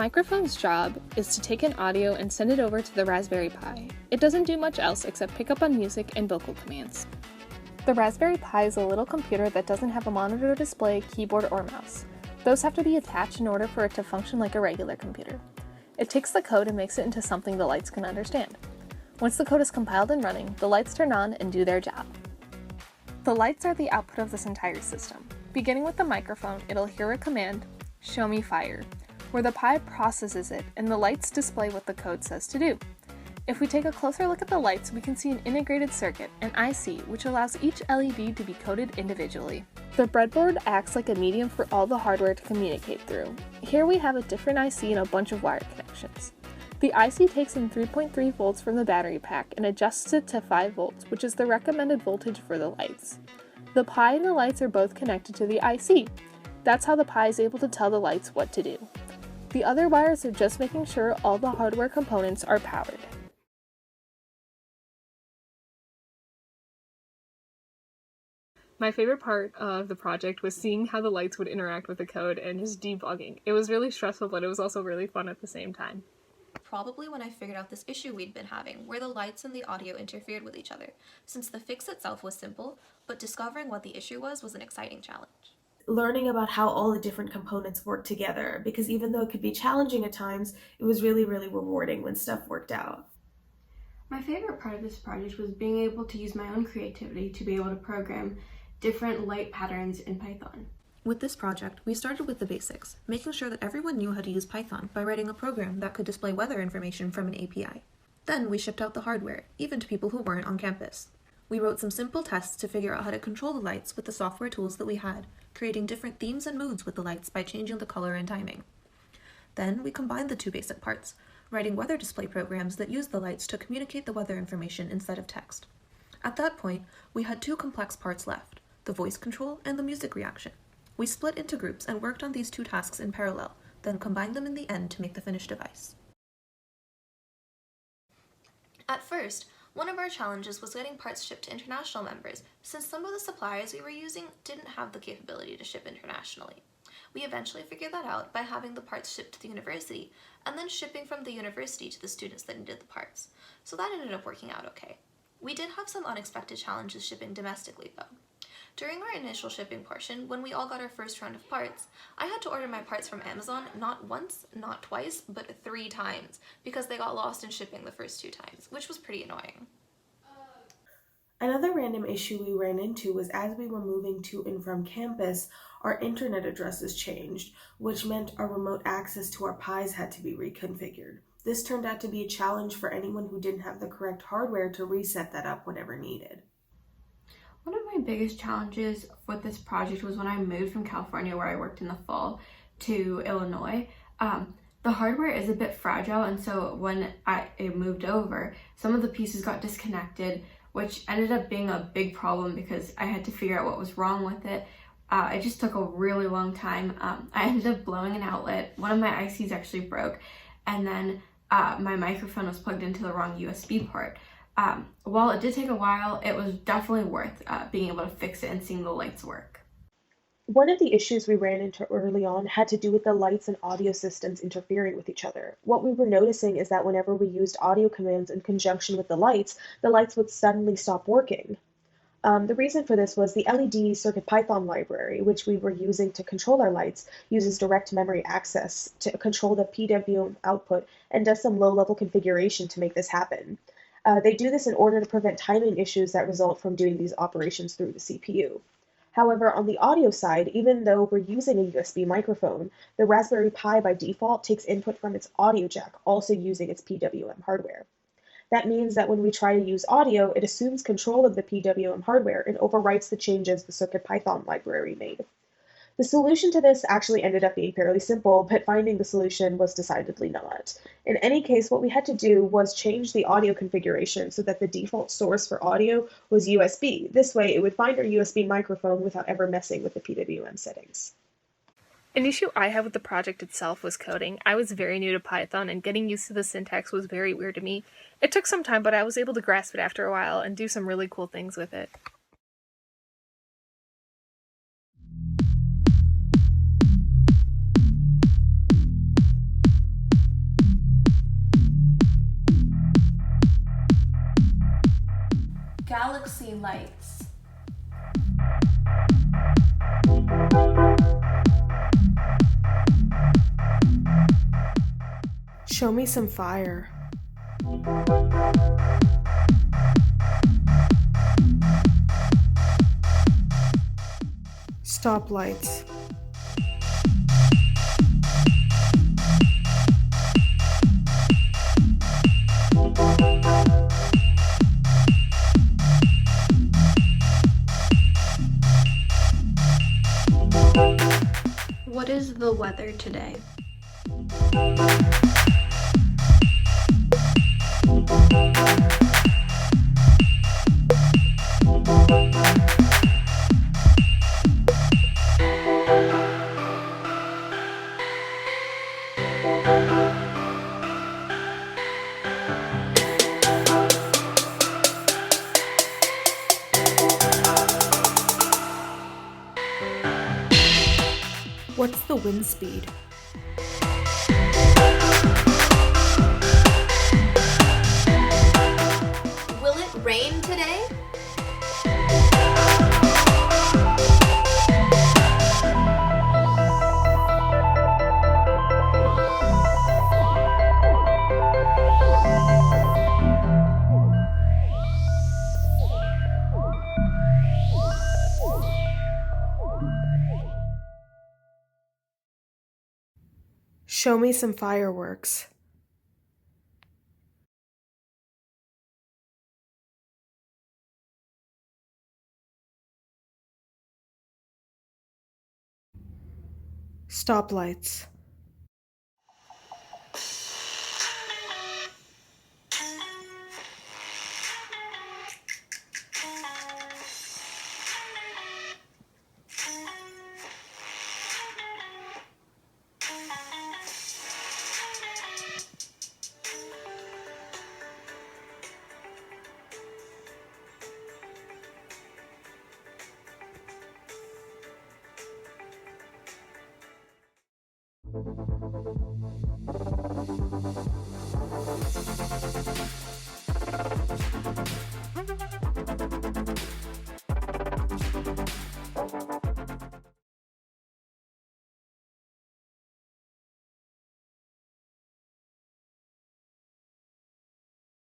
microphone's job is to take in audio and send it over to the Raspberry Pi. It doesn't do much else except pick up on music and vocal commands. The Raspberry Pi is a little computer that doesn't have a monitor, display, keyboard, or mouse. Those have to be attached in order for it to function like a regular computer. It takes the code and makes it into something the lights can understand. Once the code is compiled and running, the lights turn on and do their job. The lights are the output of this entire system. Beginning with the microphone, it'll hear a command, "Show me fire," where the Pi processes it and the lights display what the code says to do. If we take a closer look at the lights, we can see an integrated circuit, an IC, which allows each LED to be coded individually. The breadboard acts like a medium for all the hardware to communicate through. Here we have a different IC and a bunch of wire connections. The IC takes in 3.3 volts from the battery pack and adjusts it to 5 volts, which is the recommended voltage for the lights. The Pi and the lights are both connected to the IC. That's how the Pi is able to tell the lights what to do. The other wires are just making sure all the hardware components are powered. My favorite part of the project was seeing how the lights would interact with the code and just debugging. It was really stressful, but it was also really fun at the same time. Probably when I figured out this issue we'd been having, where the lights and the audio interfered with each other, since the fix itself was simple, but discovering what the issue was an exciting challenge. Learning about how all the different components work together, because even though it could be challenging at times, it was really, really rewarding when stuff worked out. My favorite part of this project was being able to use my own creativity to be able to program different light patterns in Python. With this project, we started with the basics, making sure that everyone knew how to use Python by writing a program that could display weather information from an API. Then we shipped out the hardware, even to people who weren't on campus. We wrote some simple tests to figure out how to control the lights with the software tools that we had, creating different themes and moods with the lights by changing the color and timing. Then we combined the two basic parts, writing weather display programs that use the lights to communicate the weather information instead of text. At that point, we had two complex parts left, the voice control and the music reaction. We split into groups and worked on these two tasks in parallel, then combined them in the end to make the finished device. At first, one of our challenges was getting parts shipped to international members, since some of the suppliers we were using didn't have the capability to ship internationally. We eventually figured that out by having the parts shipped to the university, and then shipping from the university to the students that needed the parts, so that ended up working out okay. We did have some unexpected challenges shipping domestically though. During our initial shipping portion, when we all got our first round of parts, I had to order my parts from Amazon not once, not twice, but 3 times, because they got lost in shipping the first 2 times, which was pretty annoying. Another random issue we ran into was as we were moving to and from campus, our internet addresses changed, which meant our remote access to our Pis had to be reconfigured. This turned out to be a challenge for anyone who didn't have the correct hardware to reset that up whenever needed. One of my biggest challenges with this project was when I moved from California, where I worked in the fall, to Illinois. The hardware is a bit fragile, and so when I moved over, some of the pieces got disconnected, which ended up being a big problem because I had to figure out what was wrong with it. It just took a really long time. I ended up blowing an outlet. One of my ICs actually broke, and then my microphone was plugged into the wrong USB port. While it did take a while, it was definitely worth being able to fix it and seeing the lights work. One of the issues we ran into early on had to do with the lights and audio systems interfering with each other. What we were noticing is that whenever we used audio commands in conjunction with the lights would suddenly stop working. The reason for this was the LED CircuitPython library, which we were using to control our lights, uses direct memory access to control the PWM output and does some low-level configuration to make this happen. They do this in order to prevent timing issues that result from doing these operations through the CPU. However, on the audio side, even though we're using a USB microphone, the Raspberry Pi by default takes input from its audio jack, also using its PWM hardware. That means that when we try to use audio, it assumes control of the PWM hardware and overwrites the changes the CircuitPython library made. The solution to this actually ended up being fairly simple, but finding the solution was decidedly not. In any case, what we had to do was change the audio configuration so that the default source for audio was USB. This way, it would find our USB microphone without ever messing with the PWM settings. An issue I had with the project itself was coding. I was very new to Python, and getting used to the syntax was very weird to me. It took some time, but I was able to grasp it after a while and do some really cool things with it. Galaxy lights. Show me some fire. Stoplights. What is the weather today? What's the wind speed? Will it rain today? Show me some fireworks. Stoplights.